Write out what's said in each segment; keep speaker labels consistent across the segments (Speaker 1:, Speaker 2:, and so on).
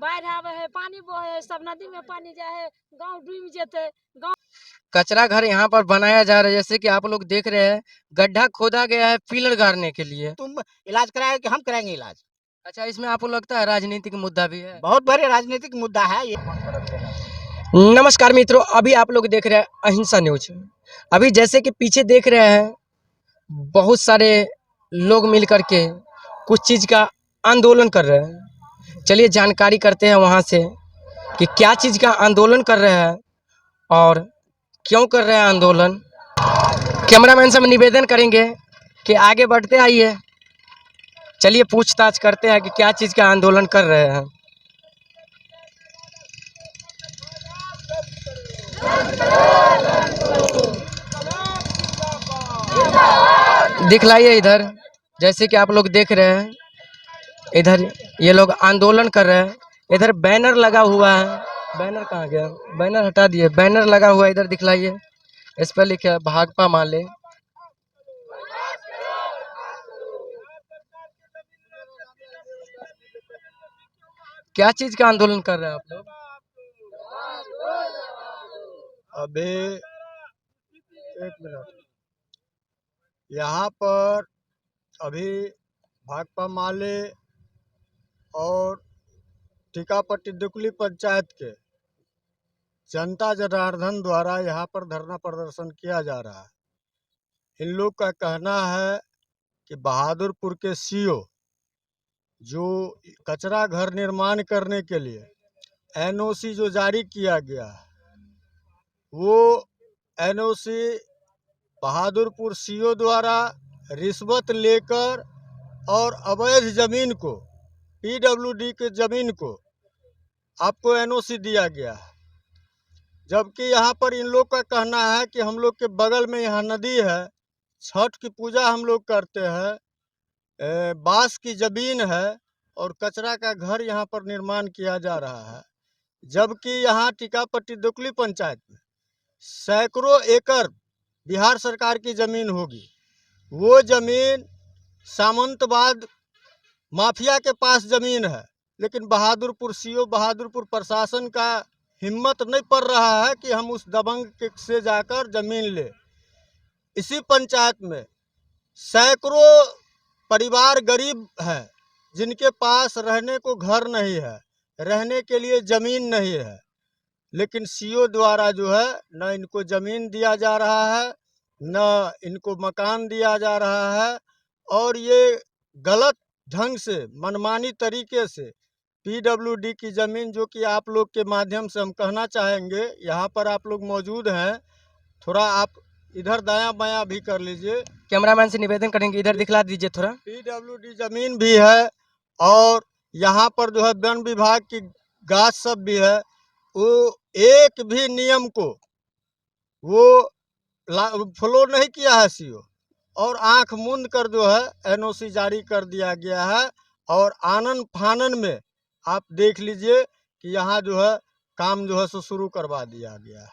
Speaker 1: बाढ़ आवे है, पानी बहे, सब नदी में पानी जाए है, गांव डूब जेते। गांव
Speaker 2: कचरा घर यहाँ पर बनाया जा रहा है, जैसे कि आप लोग देख रहे हैं, गड्ढा खोदा गया है पिलर गाड़ने के लिए।
Speaker 3: तुम इलाज कराए कि हम कराएंगे इलाज?
Speaker 2: अच्छा, इसमें आपको लगता है राजनीतिक मुद्दा भी है?
Speaker 3: बहुत बड़े राजनीतिक मुद्दा है ये।
Speaker 2: नमस्कार मित्रों, अभी आप लोग देख रहे हैं अहिंसा न्यूज। अभी जैसे कि पीछे देख रहे हैं, बहुत सारे लोग मिल करके कुछ चीज़ का आंदोलन कर रहे हैं। चलिए जानकारी करते हैं वहाँ से कि क्या चीज़ का आंदोलन कर रहे हैं और क्यों कर रहे हैं आंदोलन। कैमरामैन से हम निवेदन करेंगे कि आगे बढ़ते आइए, चलिए पूछताछ करते हैं कि क्या चीज़ का आंदोलन कर रहे हैं। दिखलाइए इधर, जैसे कि आप लोग देख रहे हैं, इधर ये लोग आंदोलन कर रहे हैं। इधर बैनर लगा हुआ है, बैनर कहाँ गया? बैनर हटा दिए, बैनर लगा हुआ है, इधर दिखलाइए। इस पर लिखा है भाकपा माले। क्या चीज का आंदोलन कर रहे हैं आप लोग?
Speaker 3: अभी एक मिनट, यहाँ पर अभी भाकपा माले और टीकापट्टी दुकली पंचायत के जनता जनार्दन द्वारा यहाँ पर धरना प्रदर्शन किया जा रहा है। इन लोग का कहना है कि बहादुरपुर के सीओ जो कचरा घर निर्माण करने के लिए एनओसी जो जारी किया गया है, वो एनओसी बहादुरपुर सीओ द्वारा रिश्वत लेकर और अवैध जमीन को, पीडब्ल्यूडी के जमीन को आपको एनओसी दिया गया है। जबकि यहाँ पर इन लोग का कहना है कि हम लोग के बगल में यहाँ नदी है, छठ की पूजा हम लोग करते हैं, बांस की जमीन है और कचरा का घर यहाँ पर निर्माण किया जा रहा है। जबकि यहाँ टीकापट्टी दुकली पंचायत में सैकड़ों एकड़ बिहार सरकार की जमीन होगी। वो जमीन सामंतवाद माफिया के पास जमीन है, लेकिन बहादुरपुर सीओ, बहादुरपुर प्रशासन का हिम्मत नहीं पड़ रहा है कि हम उस दबंग से जाकर जमीन ले। इसी पंचायत में सैकड़ों परिवार गरीब है, जिनके पास रहने को घर नहीं है, रहने के लिए जमीन नहीं है, लेकिन सीओ द्वारा जो है न इनको जमीन दिया जा रहा है, न इनको मकान दिया जा रहा है। और ये गलत ढंग से, मनमानी तरीके से पीडब्ल्यूडी की ज़मीन, जो कि आप लोग के माध्यम से हम कहना चाहेंगे, यहाँ पर आप लोग मौजूद हैं, थोड़ा आप इधर दायां बायां भी कर लीजिए।
Speaker 2: कैमरामैन से निवेदन करेंगे, इधर दिखला दीजिए थोड़ा।
Speaker 3: पीडब्ल्यूडी ज़मीन भी है और यहाँ पर जो है वन विभाग की गाछ सब भी है। वो एक भी नियम को वो फॉलो नहीं किया है सीओ, और आंख मूंद कर जो है एनओसी जारी कर दिया गया है। और आनन फानन में आप देख लीजिए कि यहाँ जो है काम जो है सो शुरू करवा दिया गया है।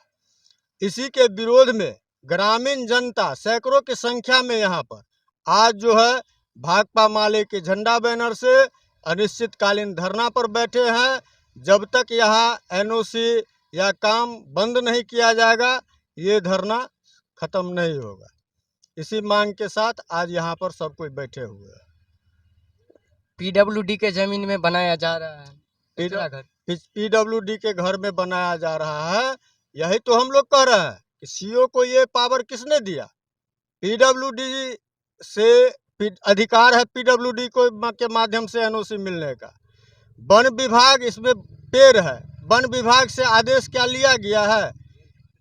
Speaker 3: इसी के विरोध में ग्रामीण जनता सैकड़ों की संख्या में यहाँ पर आज जो है भाकपा माले के झंडा बैनर से अनिश्चितकालीन धरना पर बैठे हैं। जब तक यहाँ एनओसी या काम बंद नहीं किया जाएगा, ये धरना खत्म नहीं होगा। इसी मांग के साथ आज यहाँ पर सब कोई बैठे हुए हैं।
Speaker 2: पीडब्ल्यूडी के जमीन में बनाया जा रहा है
Speaker 3: पीडब्ल्यूडी के घर में बनाया जा रहा है। यही तो हम लोग कह रहे हैं कि सीओ को ये पावर किसने दिया? पीडब्ल्यूडी से अधिकार है पीडब्ल्यूडी को के माध्यम से एनओसी मिलने का। वन विभाग इसमें पेड़ है, वन विभाग से आदेश क्या लिया गया है?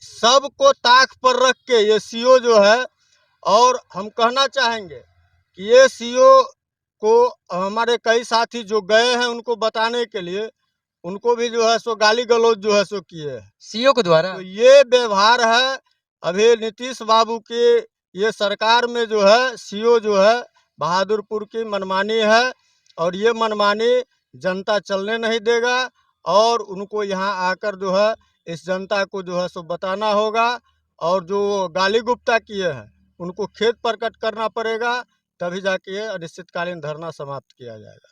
Speaker 3: सबको ताक पर रख के ये सीओ जो है, और हम कहना चाहेंगे कि ये सीओ को हमारे कई साथी जो गए हैं उनको बताने के लिए, उनको भी जो है सो गाली गलौज जो है सो किए हैं
Speaker 2: सीओ के द्वारा।
Speaker 3: तो ये व्यवहार है। अभी नीतीश बाबू की ये सरकार में जो है सीओ जो है बहादुरपुर की मनमानी है, और ये मनमानी जनता चलने नहीं देगा। और उनको यहाँ आकर जो है इस जनता को जो है सो बताना होगा, और जो गाली गुप्ता किए हैं उनको खेद प्रकट करना पड़ेगा, तभी जाके ये अनिश्चितकालीन धरना समाप्त किया जाएगा।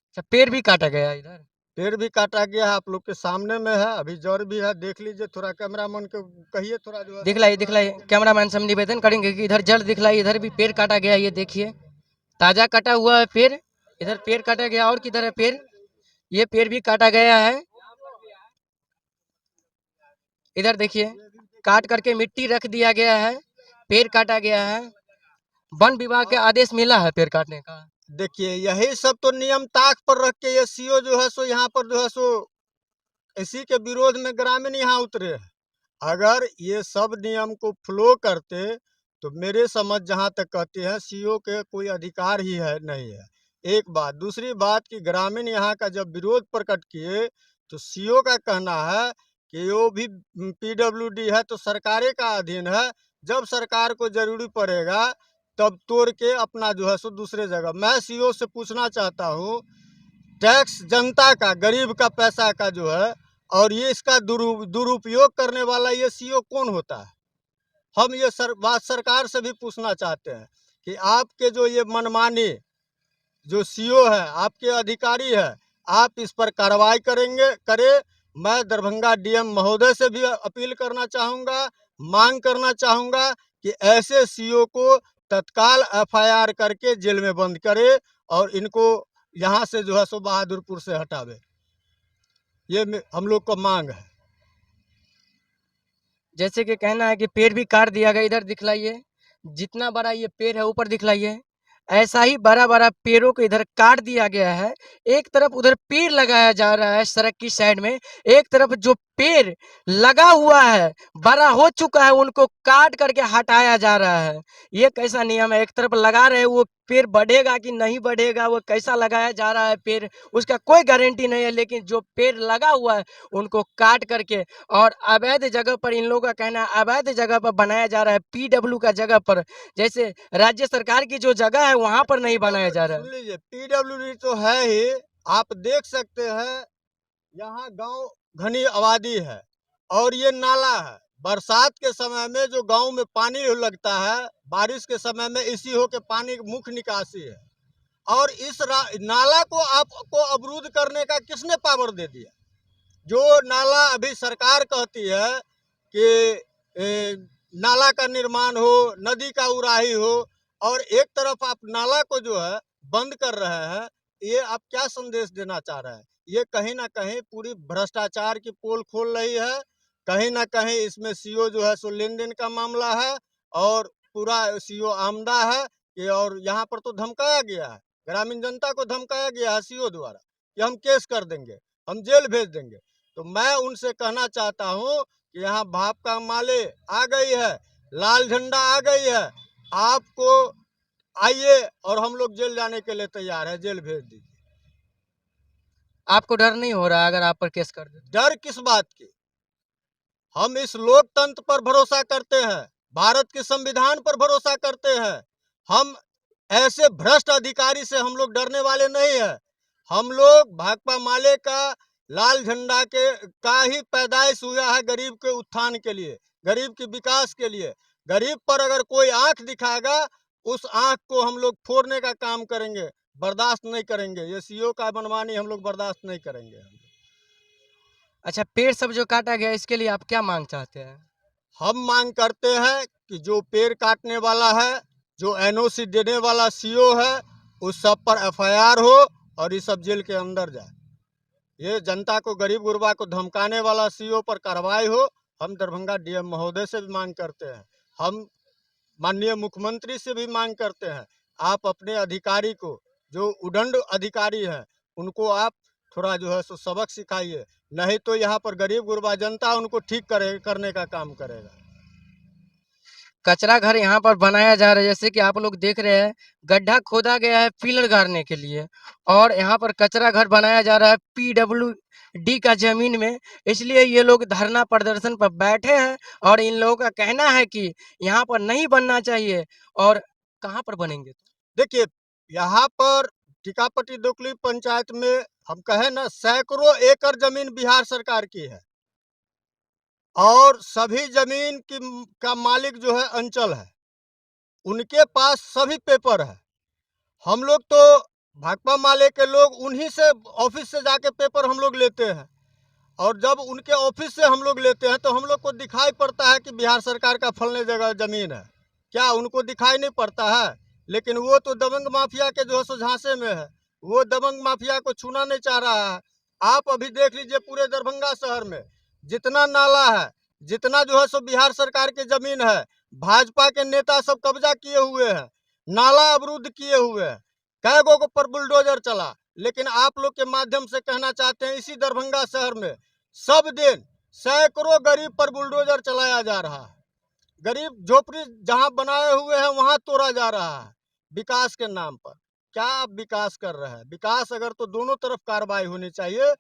Speaker 2: अच्छा, पेड़ भी काटा गया इधर?
Speaker 3: पेड़ भी काटा गया है, आप लोग के सामने में है, अभी जड़ भी है, देख लीजिए। थोड़ा कैमरामैन को कहिए थोड़ा जो है
Speaker 2: दिखलाइए कैमरामैन से हम निवेदन करेंगे कि इधर जड़ दिखलाइए, इधर भी पेड़ काटा गया है, ये देखिए ताजा कटा हुआ है पेड़, इधर पेड़ काटा गया और किधर है पेड़, ये पेड़ भी काटा गया है, इधर देखिए काट करके मिट्टी रख दिया गया है, पेड़ काटा गया है। वन विभाग के आदेश मिला है पेड़ काटने का।
Speaker 3: देखिए यही सब तो नियम ताक पर रख के ये सीओ जो है सो यहाँ पर जो है सो इसी के विरोध में ग्रामीण यहाँ उतरे हैं। अगर ये सब नियम को फ्लो करते तो मेरे समझ जहाँ तक कहते हैं सीओ के कोई अधिकार ही है नहीं है। एक बात, दूसरी बात कि ग्रामीण यहाँ का जब विरोध प्रकट किए तो सीओ का कहना है कि वो भी पीडब्ल्यूडी है तो सरकारे का अधीन है, जब सरकार को जरूरी पड़ेगा तब तोड़ के अपना जो है सो दूसरे जगह। मैं सीओ से पूछना चाहता हूँ, टैक्स जनता का गरीब का पैसा का जो है और ये इसका दुरुपयोग करने वाला ये सीओ कौन होता है? हम ये बात सरकार से भी पूछना चाहते हैं कि आपके जो ये मनमानी जो सीओ है, आपके अधिकारी है, आप इस पर कार्रवाई करे। मैं दरभंगा डीएम महोदय से भी अपील करना चाहूँगा, मांग करना चाहूँगा कि ऐसे सीओ को तत्काल एफआईआर करके जेल में बंद करे और इनको यहाँ से जो है सो बहादुरपुर से हटावे। ये हम लोग को मांग है।
Speaker 2: जैसे कि कहना है कि पेड़ भी काट दिया गया, इधर दिखलाइए जितना बड़ा ये पेड़ है ऊपर दिखलाइए, ऐसा ही बड़ा बड़ा पेड़ों को इधर काट दिया गया है। एक तरफ उधर पेड़ लगाया जा रहा है सड़क की साइड में, एक तरफ जो पेड़ लगा हुआ है बड़ा हो चुका है उनको काट करके हटाया जा रहा है। ये कैसा नियम है? एक तरफ लगा रहे वो पेड़ बढ़ेगा कि नहीं बढ़ेगा, वो कैसा लगाया जा रहा है पेड़, उसका कोई गारंटी नहीं है, लेकिन जो पेड़ लगा हुआ है उनको काट करके और अवैध जगह पर, इन लोगों का कहना है अवैध जगह पर बनाया जा रहा है, पीडब्ल्यू का जगह पर, जैसे राज्य सरकार की जो जगह है वहां पर नहीं बनाया जा रहा है।
Speaker 3: सुन लीजिए, पीडब्ल्यूडी तो है ही, आप देख सकते हैं यहाँ गांव घनी आबादी है और ये नाला है। बरसात के समय में जो गांव में पानी लगता है, बारिश के समय में इसी हो के पानी मुख्य निकासी है और इस नाला को आपको अवरुद्ध करने का किसने पावर दे दिया? जो नाला अभी सरकार कहती है कि नाला का निर्माण हो, नदी का उराही हो, और एक तरफ आप नाला को जो है बंद कर रहे हैं, ये आप क्या संदेश देना चाह रहे हैं? ये कहीं ना कहीं पूरी भ्रष्टाचार की पोल खोल रही है। कहीं ना कहीं इसमें सीओ जो है सो लेन देन का मामला है और पूरा सीओ आमदा है कि, और यहाँ पर तो धमकाया गया है, ग्रामीण जनता को धमकाया गया है सीओ द्वारा कि हम केस कर देंगे, हम जेल भेज देंगे। तो मैं उनसे कहना चाहता हूँ कि यहाँ भाकपा माले आ गई है, लाल झंडा आ गई है, आपको आइए और हम लोग जेल जाने के लिए तैयार है, जेल भेज दीजिए।
Speaker 2: आपको डर नहीं हो रहा अगर आप पर केस कर दे?
Speaker 3: डर किस बात की? हम इस लोकतंत्र पर भरोसा करते हैं, भारत के संविधान पर भरोसा करते हैं। हम ऐसे भ्रष्ट अधिकारी से हम लोग डरने वाले नहीं है। हम लोग भाकपा माले का लाल झंडा का ही पैदाइश हुआ है गरीब के उत्थान के लिए, गरीब के विकास के लिए। गरीब पर अगर कोई आंख दिखाएगा, उस आंख को हम लोग फोड़ने का काम करेंगे, बर्दाश्त नहीं करेंगे। ये सीओ का मनमानी हम लोग बर्दाश्त नहीं करेंगे।
Speaker 2: अच्छा, पेड़ सब जो काटा गया इसके लिए आप क्या मांग चाहते हैं?
Speaker 3: हम मांग करते हैं कि जो पेड़ काटने वाला है, जो एनओसी देने वाला सीओ है, उस सब पर एफआईआर हो और ये सब जेल के अंदर जाए। ये जनता को, गरीब गुरबा को धमकाने वाला सीओ पर कार्रवाई हो। हम दरभंगा डीएम महोदय से भी मांग करते हैं, हम माननीय मुख्यमंत्री से भी मांग करते हैं, आप अपने अधिकारी को, जो उदंड अधिकारी हैं, उनको आप थोड़ा जो है सो सबक सिखाइए, नहीं तो यहाँ पर गरीब गुरबा जनता उनको ठीक करने का काम करेगा।
Speaker 2: कचरा घर यहाँ पर बनाया जा रहा है, जैसे कि आप लोग देख रहे हैं गड्ढा खोदा गया है पिलर गाड़ने के लिए और यहाँ पर कचरा घर बनाया जा रहा है पीडब्ल्यूडी का जमीन में। इसलिए ये लोग धरना प्रदर्शन पर बैठे हैं और इन लोगों का कहना है कि यहाँ पर नहीं बनना चाहिए। और कहाँ पर बनेंगे?
Speaker 3: देखिए, यहाँ पर टीकापट्टी दोकली पंचायत में हम कहें ना, सैकड़ों एकड़ जमीन बिहार सरकार की है और सभी जमीन का मालिक जो है अंचल है, उनके पास सभी पेपर है। हम लोग तो भाकपा माले के लोग उन्हीं से ऑफिस से जाके पेपर हम लोग लेते हैं, और जब उनके ऑफिस से हम लोग लेते हैं तो हम लोग को दिखाई पड़ता है कि बिहार सरकार का फलने जगह जमीन है। क्या उनको दिखाई नहीं पड़ता है? लेकिन वो तो दबंग माफिया के जो है सो झांसे में है, वो दबंग माफिया को छूना नहीं चाह रहा है। आप अभी देख लीजिए पूरे दरभंगा शहर में जितना नाला है, जितना जो है सो बिहार सरकार की जमीन है, भाजपा के नेता सब कब्जा किए हुए हैं, नाला अवरुद्ध किए हुए हैं, कई गो को पर बुलडोजर चला। लेकिन आप लोग के माध्यम से कहना चाहते हैं, इसी दरभंगा शहर में सब दिन सैकड़ों गरीब पर बुलडोजर चलाया जा रहा है। गरीब झोपड़ी जहां बनाए हुए हैं वहां तोड़ा जा रहा है विकास के नाम पर। क्या आप विकास कर रहे हैं? विकास अगर तो दोनों तरफ कार्रवाई होनी चाहिए,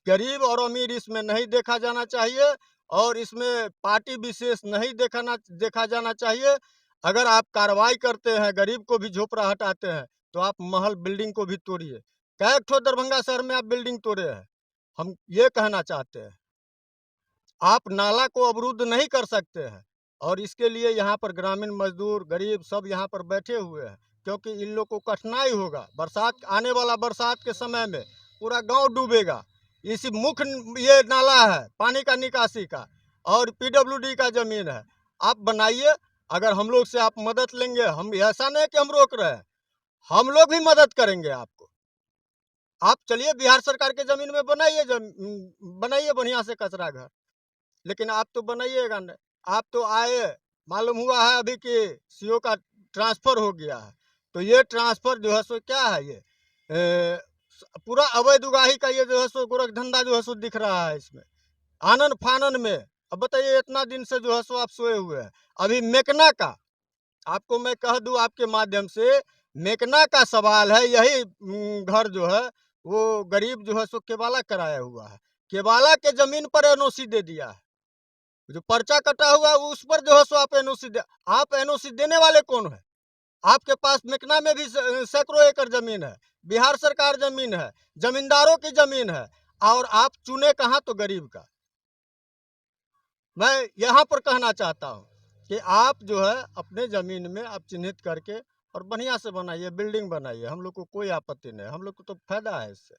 Speaker 3: गरीब और अमीर इसमें नहीं देखा जाना चाहिए, और इसमें पार्टी विशेष नहीं देखा जाना चाहिए। अगर आप कार्रवाई करते हैं, गरीब को भी झोपड़ा हटाते हैं, तो आप महल बिल्डिंग को भी तोड़िए। कई ठो दरभंगा शहर में आप बिल्डिंग तोड़े हैं। हम ये कहना चाहते हैं, आप नाला को अवरुद्ध नहीं कर सकते हैं, और इसके लिए यहाँ पर ग्रामीण मजदूर गरीब सब यहाँ पर बैठे हुए हैं, क्योंकि इन लोग को कठिनाई होगा। बरसात आने वाला बरसात के समय में पूरा गांव डूबेगा। इसी मुख्य ये नाला है पानी का निकासी का, और पीडब्ल्यूडी का जमीन है। आप बनाइए, अगर हम लोग से आप मदद लेंगे, हम ऐसा नहीं कि हम रोक रहे हैं, हम लोग भी मदद करेंगे आपको। आप चलिए बिहार सरकार के जमीन में बनाइए, बनाइए बढ़िया से कचरा घर, लेकिन आप तो बनाइएगा नहीं। आप तो आए, मालूम हुआ है अभी कि सीओ का ट्रांसफर हो गया है, तो ये ट्रांसफर जो है सो क्या है, ये पूरा अवैध उगाही का ये जो है सो गोरख धंधा जो है सो दिख रहा है इसमें, आनन फानन में। अब बताइए, इतना दिन से जो है सो आप सोए हुए हैं। अभी मेकना का आपको मैं कह दूं आपके माध्यम से, मेकना का सवाल है, यही घर जो है वो गरीब जो है सो केवाला कराया हुआ है, केवाला के जमीन पर एनओसी दे दिया है। जो पर्चा कटा हुआ है उस पर जो है सो आप एनओसी आप एनओसी देने वाले कौन है? आपके पास मेकना में भी सैकड़ों एकड़ जमीन है, बिहार सरकार जमीन है, जमींदारों की जमीन है, और आप चुने कहाँ? तो गरीब का। मैं यहाँ पर कहना चाहता हूँ कि आप जो है अपने जमीन में आप चिन्हित करके और बढ़िया से बनाइए, बिल्डिंग बनाइए, हम लोग को कोई आपत्ति नहीं, हम लोग को तो फायदा है इससे।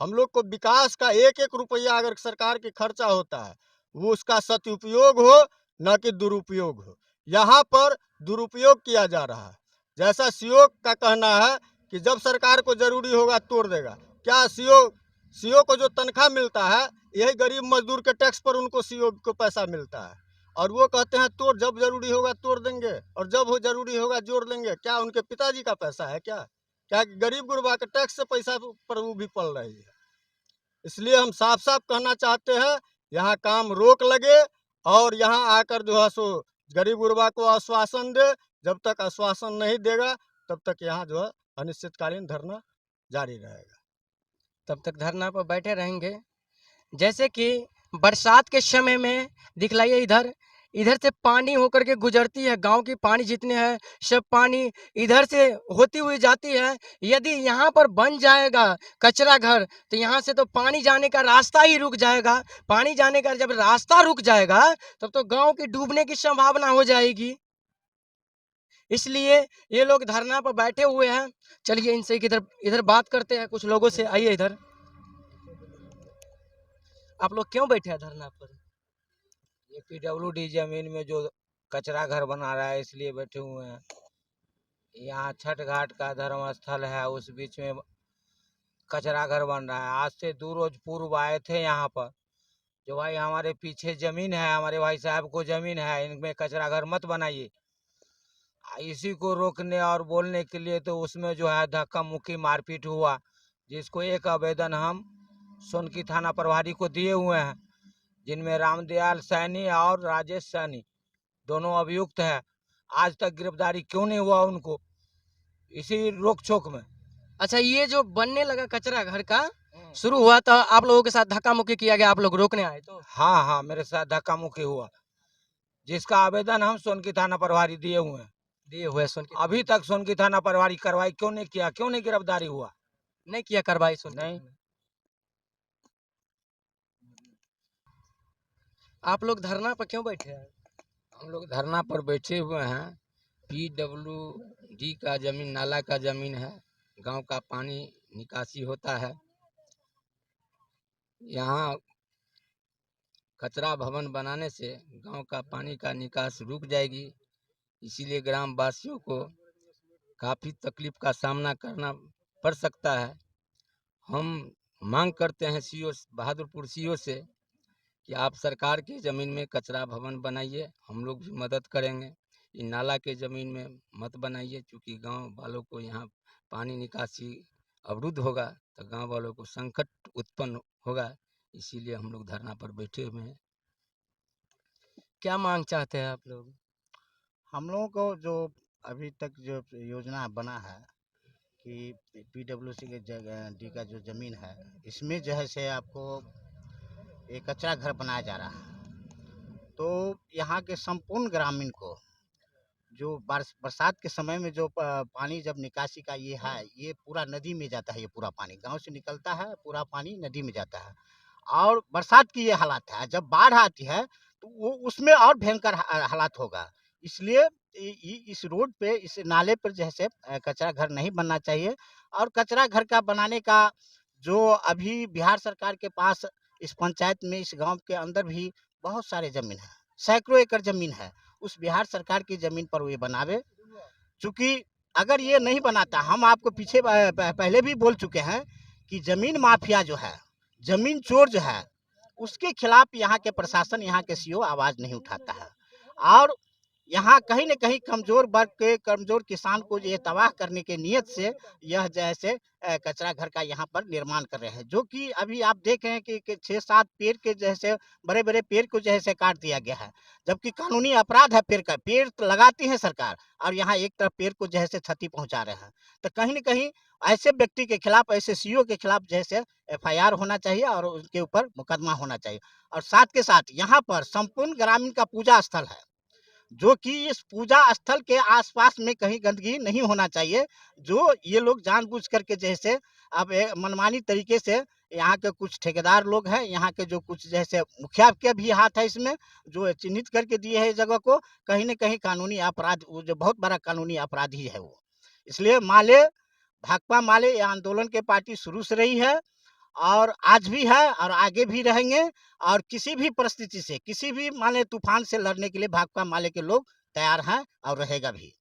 Speaker 3: हम लोग को विकास का एक एक रुपया अगर सरकार की खर्चा होता है, वो उसका सदुपयोग हो, न कि दुरुपयोग हो। यहाँ पर दुरुपयोग किया जा रहा है। जैसा सीओ का कहना है कि जब सरकार को जरूरी होगा तोड़ देगा। क्या सीओ को जो तनख्वाह मिलता है, यही गरीब मजदूर के टैक्स पर उनको सीओ को पैसा मिलता है, और वो कहते हैं तोड़, जब जरूरी होगा तोड़ देंगे, और जब हो जरूरी होगा जोड़ लेंगे। क्या उनके पिताजी का पैसा है क्या? क्या गरीब गुरबा के टैक्स से पैसा पर वो भी पल रही है? इसलिए हम साफ साफ कहना चाहते हैं, यहाँ काम रोक लगे, और यहाँ आकर जो है सो गरीब गुरबा को आश्वासन दे। जब तक आश्वासन नहीं देगा तब तक यहाँ जो है अनिश्चितकालीन धरना जारी रहेगा।
Speaker 2: तब तक धरना पर बैठे रहेंगे। जैसे कि बरसात के समय में दिखलाइए, इधर इधर से पानी होकर के गुजरती है, गांव की पानी जितने हैं सब पानी इधर से होती हुई जाती है। यदि यहाँ पर बन जाएगा कचरा घर, तो यहाँ से तो पानी जाने का रास्ता ही रुक जाएगा। पानी जाने का जब रास्ता रुक जाएगा तब तो गांव की डूबने की संभावना हो जाएगी। इसलिए ये लोग धरना पर बैठे हुए हैं। चलिए इनसे इधर इधर बात करते हैं कुछ लोगों से। आइए इधर। आप लोग क्यों बैठे हैं धरना पर?
Speaker 4: ये पीडब्ल्यूडी जमीन में जो कचरा घर बना रहा है इसलिए बैठे हुए हैं। यहाँ छठ घाट का धर्म स्थल है, उस बीच में कचरा घर बन रहा है। आज से 2 रोज पूर्व आए थे यहाँ पर, जो भाई हमारे पीछे जमीन है, हमारे भाई साहब को जमीन है, इनमें कचरा घर मत बनाइए। इसी को रोकने और बोलने के लिए तो उसमें जो है धक्का मुक्की मारपीट हुआ, जिसको एक आवेदन हम सोनकी थाना प्रभारी को दिए हुए हैं, जिनमें रामदयाल सैनी और राजेश सैनी दोनों अभियुक्त है। आज तक गिरफ्तारी क्यों नहीं हुआ उनको? इसी रोक छोक में।
Speaker 2: अच्छा, ये जो बनने लगा कचरा घर का शुरू हुआ तो आप लोगों के साथ धक्का मुक्की किया गया, आप लोग रोकने आए तो?
Speaker 4: हाँ हाँ, मेरे साथ धक्का मुक्की हुआ, जिसका आवेदन हम सोनकी थाना प्रभारी दिए हुए हैं।
Speaker 2: दिए हुए सुन के
Speaker 4: अभी तक सोनकी थाना प्रभारी कार्रवाई क्यों नहीं किया? क्यों नहीं गिरफ्तारी हुआ?
Speaker 2: नहीं किया कार्रवाई सुन
Speaker 4: नहीं।
Speaker 2: आप लोग धरना पर क्यों बैठे हैं?
Speaker 5: हम लोग धरना पर बैठे हुए हैं, पीडब्ल्यूडी का जमीन, नाला का जमीन है,
Speaker 4: गांव का पानी निकासी होता है। यहाँ कचरा भवन बनाने से गांव का पानी का निकास रुक जाएगी, इसीलिए ग्राम वासियों को काफ़ी तकलीफ का सामना करना पड़ सकता है। हम मांग करते हैं सीओ बहादुरपुर सीओ से कि आप सरकार की ज़मीन में कचरा भवन बनाइए, हम लोग भी मदद करेंगे। ये नाला के ज़मीन में मत बनाइए, क्योंकि गांव वालों को यहाँ पानी निकासी अवरुद्ध होगा तो गांव वालों को संकट उत्पन्न होगा, इसीलिए हम लोग धरना पर बैठे हुए हैं।
Speaker 2: क्या मांग चाहते हैं आप लोग?
Speaker 5: हम लोगों को जो अभी तक जो योजना बना है कि पीडब्ल्यूसी के डी का जो ज़मीन है, इसमें जो है से आपको एक कचरा घर बनाया जा रहा है। तो यहाँ के संपूर्ण ग्रामीण को जो बरसात के समय में जो पानी जब निकासी का ये है, ये पूरा नदी में जाता है। ये पूरा पानी गांव से निकलता है, पूरा पानी नदी में जाता है। और बरसात की ये हालात है, जब बाढ़ आती है तो वो उसमें और भयंकर हालात होगा। इसलिए इस रोड पे, इस नाले पर जैसे कचरा घर नहीं बनना चाहिए। और कचरा घर का बनाने का जो अभी बिहार सरकार के पास इस पंचायत में, इस गांव के अंदर भी बहुत सारे जमीन है, सैकड़ों एकड़ जमीन है। उस बिहार सरकार की जमीन पर वो ये बनावे। चूंकि अगर ये नहीं बनाता, हम आपको पीछे पहले भी बोल चुके हैं कि जमीन माफिया जो है, जमीन चोर जो है, उसके खिलाफ यहाँ के प्रशासन, यहाँ के सीओ आवाज नहीं उठाता है। और यहाँ कहीं न कहीं कमजोर वर्ग के, कमजोर किसान को ये तबाह करने के नियत से यह जैसे कचरा घर का यहाँ पर निर्माण कर रहे हैं। जो कि अभी आप देख रहे हैं कि 6-7 पेड़ के जैसे बड़े-बड़े पेड़ को जैसे काट दिया गया है, जबकि कानूनी अपराध है पेड़ का। पेड़ तो लगाती है सरकार और यहाँ एक तरफ पेड़ को जैसे क्षति पहुँचा रहे हैं। तो कहीं न कहीं ऐसे व्यक्ति के खिलाफ, ऐसे सीओ के खिलाफ जैसे एफआईआर होना चाहिए और उनके ऊपर मुकदमा होना चाहिए। और साथ के साथ यहाँ पर संपूर्ण ग्रामीण का पूजा स्थल है, जो कि इस पूजा स्थल के आसपास में कहीं गंदगी नहीं होना चाहिए। जो ये लोग जानबूझ करके जैसे अब मनमानी तरीके से, यहाँ के कुछ ठेकेदार लोग हैं, यहाँ के जो कुछ जैसे मुखिया के भी हाथ है इसमें, जो चिन्हित करके दिए है इस जगह को, कहीं न कहीं कानूनी अपराध, वो जो बहुत बड़ा कानूनी अपराधी है वो। इसलिए माले, भाकपा माले ये आंदोलन के पार्टी शुरू से रही है और आज भी है और आगे भी रहेंगे। और किसी भी परिस्थिति से, किसी भी माने तूफान से लड़ने के लिए भाकपा माले के लोग तैयार हैं और रहेगा भी।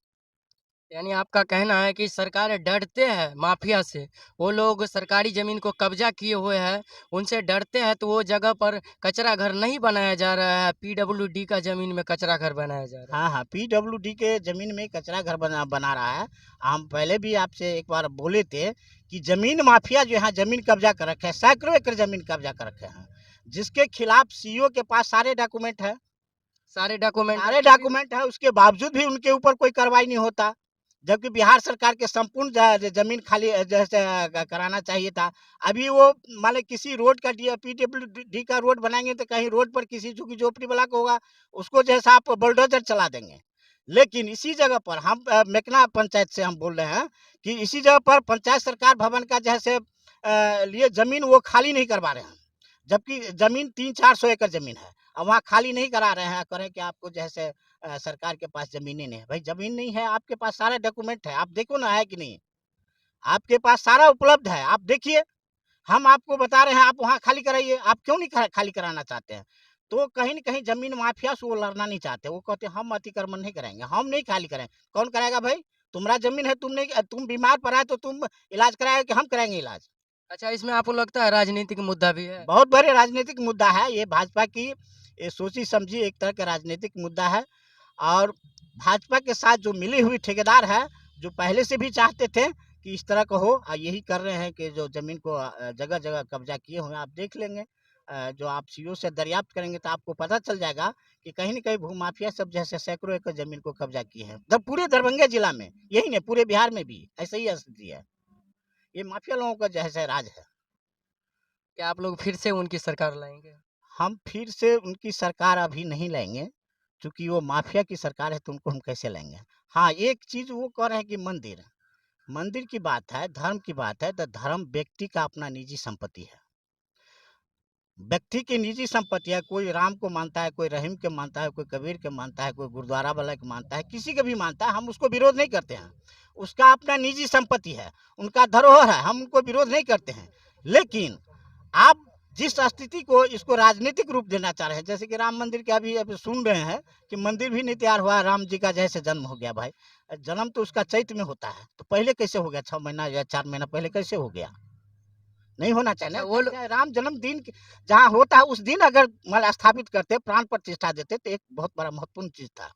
Speaker 2: यानी आपका कहना है कि सरकार डरते हैं माफिया से, वो लोग सरकारी जमीन को कब्जा किए हुए हैं, उनसे डरते हैं, तो वो जगह पर कचरा घर नहीं बनाया जा रहा है, पीडब्ल्यूडी का जमीन में कचरा घर बनाया जा रहा है।
Speaker 5: हाँ, हाँ, पीडब्ल्यूडी के ज़मीन में कचरा घर बना रहा है। हम पहले भी आपसे एक बार बोले थे कि ज़मीन माफिया जो है ज़मीन कब्जा कर रखे हैं, सैकड़ों एकड़ ज़मीन कब्जा कर रखे हैं, जिसके खिलाफ सीईओ के पास सारे डॉक्यूमेंट है।
Speaker 2: सारे डॉक्यूमेंट
Speaker 5: सारे डॉक्यूमेंट है, उसके बावजूद भी उनके ऊपर कोई कार्रवाई नहीं होता। जबकि बिहार सरकार के संपूर्ण जमीन खाली जैसे कराना चाहिए था। अभी वो मान किसी रोड का पीडब्ल्यूडी का रोड बनाएंगे तो कहीं रोड पर किसी झुग्गी झोपड़ी वाला को होगा, उसको जैसा आप बुलडोजर चला देंगे। लेकिन इसी जगह पर हम मेकना पंचायत से हम बोल रहे हैं कि इसी जगह पर पंचायत सरकार भवन का जैसे लिए जमीन वो खाली नहीं करवा रहे हैं, जबकि जमीन 300-400 एकड़ जमीन है और वहाँ खाली नहीं करा रहे हैं। करें कि आपको जैसे सरकार के पास जमीनें नहीं है। भाई जमीन नहीं है, आपके पास सारा डॉक्यूमेंट है, आप देखो ना है कि नहीं, आपके पास सारा उपलब्ध है, आप देखिए। हम आपको बता रहे हैं आप वहाँ खाली कराइए, आप क्यों नहीं खाली कराना चाहते हैं? तो कहीं न कहीं जमीन माफिया से वो लड़ना नहीं चाहते। वो कहते हैं हम अतिक्रमण नहीं कराएंगे, हम नहीं खाली कराएंगे। कौन कराएगा भाई? तुम्हारा जमीन है, तुम बीमार पड़ा है तो तुम इलाज कराएगा कि हम कराएंगे इलाज?
Speaker 2: अच्छा, इसमें आपको लगता है राजनीतिक मुद्दा भी है?
Speaker 5: बहुत बड़े राजनीतिक मुद्दा है ये। भाजपा की ये सोची समझी एक तरह का राजनीतिक मुद्दा है। और भाजपा के साथ जो मिली हुई ठेकेदार है, जो पहले से भी चाहते थे कि इस तरह का हो, यही कर रहे हैं कि जो ज़मीन को जगह जगह कब्जा किए हुए हैं। आप देख लेंगे, जो आप सीओ से दरियाफ्त करेंगे तो आपको पता चल जाएगा कि कहीं न कहीं भूमाफिया सब जैसे सैकड़ों एकड़ ज़मीन को कब्जा किए हैं। पूरे दरभंगा जिला में, यही नहीं पूरे बिहार में भी ऐसा ही स्थिति है। ये माफिया लोगों का जैसे राज है।
Speaker 2: क्या आप लोग फिर से उनकी सरकार लाएंगे?
Speaker 5: हम फिर से उनकी सरकार अभी नहीं लाएँगे, चूँकि वो माफिया की सरकार है तो उनको हम कैसे लाएँगे? हाँ, एक चीज़ वो कह रहे हैं कि मंदिर की बात है, धर्म की बात है, तो धर्म व्यक्ति का अपना निजी संपत्ति है। व्यक्ति की निजी संपत्ति है। कोई राम को मानता है, कोई रहीम के मानता है, कोई कबीर के मानता है, कोई गुरुद्वारा वाला के मानता है, किसी के भी मानता है, हम उसको विरोध नहीं करते हैं। उसका अपना निजी संपत्ति है, उनका धरोहर है, हम उनको विरोध नहीं करते हैं। लेकिन आप जिस स्थिति को इसको राजनीतिक रूप देना चाह रहे हैं, जैसे कि राम मंदिर के अभी सुन रहे हैं कि मंदिर भी नहीं तैयार हुआ, राम जी का जैसे जन्म हो गया। भाई जन्म तो उसका चैत्र में होता है, तो पहले कैसे हो गया? 6 महीना या 4 महीना पहले कैसे हो गया? नहीं होना चाहिए।
Speaker 2: वो
Speaker 5: राम जन्मदिन जहाँ होता है उस दिन अगर मान स्थापित करते, प्राण प्रतिष्ठा देते, तो एक बहुत बड़ा महत्वपूर्ण चीज था।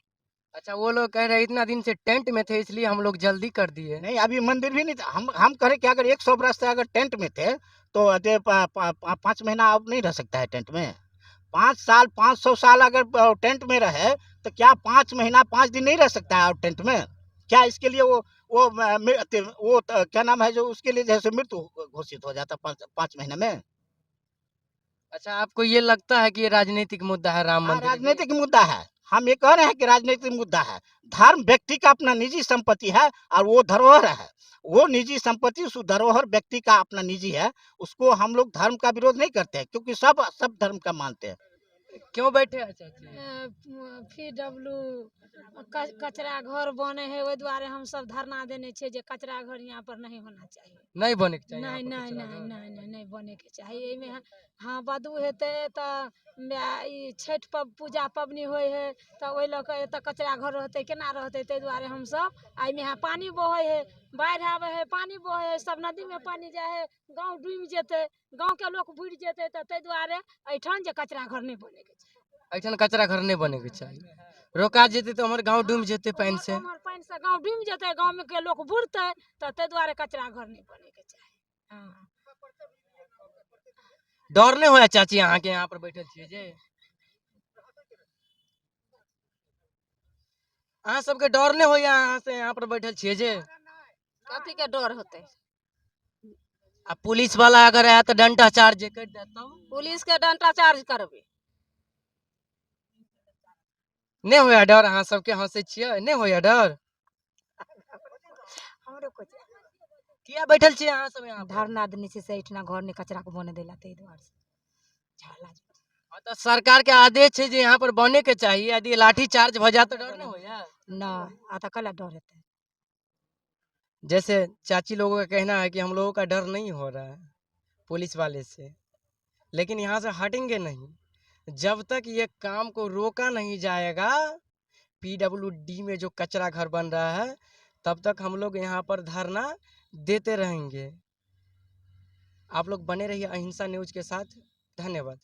Speaker 2: अच्छा, वो लोग कह रहे हैं इतना दिन से टेंट में थे इसलिए हम लोग जल्दी कर दिए।
Speaker 5: नहीं, अभी मंदिर भी नहीं था। हम कह रहे कि अगर 100 वर्ष से अगर टेंट में थे तो 5 महीना अब नहीं रह सकता है टेंट में। 5 साल 500 साल अगर टेंट में रहे तो क्या 5 महीना 5 दिन नहीं रह सकता है टेंट में? क्या इसके लिए वो क्या नाम है जो उसके लिए जैसे मृत्यु घोषित हो जाता 5 महीने में?
Speaker 2: अच्छा, आपको ये लगता है कि ये राजनीतिक मुद्दा है राम
Speaker 5: हाँ,
Speaker 2: मंदिर?
Speaker 5: राजनीतिक मुद्दा है। हम ये कह रहे हैं कि राजनीतिक मुद्दा है। धर्म व्यक्ति का अपना निजी संपत्ति है और वो धरोहर है। वो निजी संपत्ति, उस धरोहर व्यक्ति का अपना निजी है। उसको हम लोग धर्म का विरोध नहीं करते हैं, क्योंकि सब धर्म का मानते हैं।
Speaker 2: क्यों बैठे हैं चाची?
Speaker 1: PW कचरा घर बने है, ओहि दुआरे हम सब धरना देने छे जे कचरा घर यहाँ पर नहीं होना चाहिए।
Speaker 2: नहीं बने के चाहिए
Speaker 1: नहीं
Speaker 2: यहाँ पर
Speaker 1: नहीं
Speaker 2: कचरा
Speaker 1: नहीं
Speaker 2: घर?
Speaker 1: नहीं नहीं बने के चाहिए। एहिमे हाँ बदू हेतै तऽ ई छठि पूजा पबनी होइ है तऽ ओहि लऽ कऽ एतऽ कचरा घर रहतै केना रहतै, ताहि दुआरे हमसब एहिमे यहाँ पानी बहै है, बाढ़ि आबै है, पानी बहै है, सब नदी में पानी जाए है, गाँव डूबि जेतै, गाँव के लोग बुड़ि जेतै, तऽ ताहि दुआरे एहिठाम जे कचरा घर नहीं बने के चाहिए।
Speaker 2: ऐठन कचरा घर नहीं बने के चाहिए। रोका जेते तो हमारे गांव डूब जेते पानी से।
Speaker 1: पानी से गाँव डूबि जेतै, गाँव में के लोग बुड़तै, तऽ ताहि दुआरे कचरा घर नहीं बने के चाहिए। हाँ।
Speaker 2: डर नहीं होया चाची यहाँ के यहाँ पर बैठल छियै जे? अहाँ सबके डर नहीं होया यहाँ से यहाँ पर बैठल छियै जे?
Speaker 1: कथी के डर होतै?
Speaker 2: आ पुलिस वाला अगर आया तो डंडा चार्ज कर देता।
Speaker 1: पुलिस के डंडा चार्ज करबे।
Speaker 2: नहीं होया डर? अहाँ सबके हंसे छियै, नहीं होया डर?
Speaker 1: हमरो को
Speaker 2: किया बैठल छियै अहाँ सब यहाँ पर?
Speaker 1: धरना देने से एहिठिना घर ने कचरा के बने देला, ताहि दुआरे झाला।
Speaker 2: हाँ, तो सरकार के आदेश है जो यहाँ पर बने के चाहिए, यदि लाठी चार्ज हो जाए तो डर नहीं होया?
Speaker 1: ना आता कला डर हेतै।
Speaker 2: जैसे चाची लोगों का कहना है कि हम लोगों का डर नहीं हो रहा है पुलिस वाले से, लेकिन यहाँ से हटेंगे नहीं जब तक ये काम को रोका नहीं जाएगा। PWD में जो कचरा घर बन रहा है तब तक हम लोग यहाँ पर धरना देते रहेंगे। आप लोग बने रहिए अहिंसा न्यूज के साथ। धन्यवाद।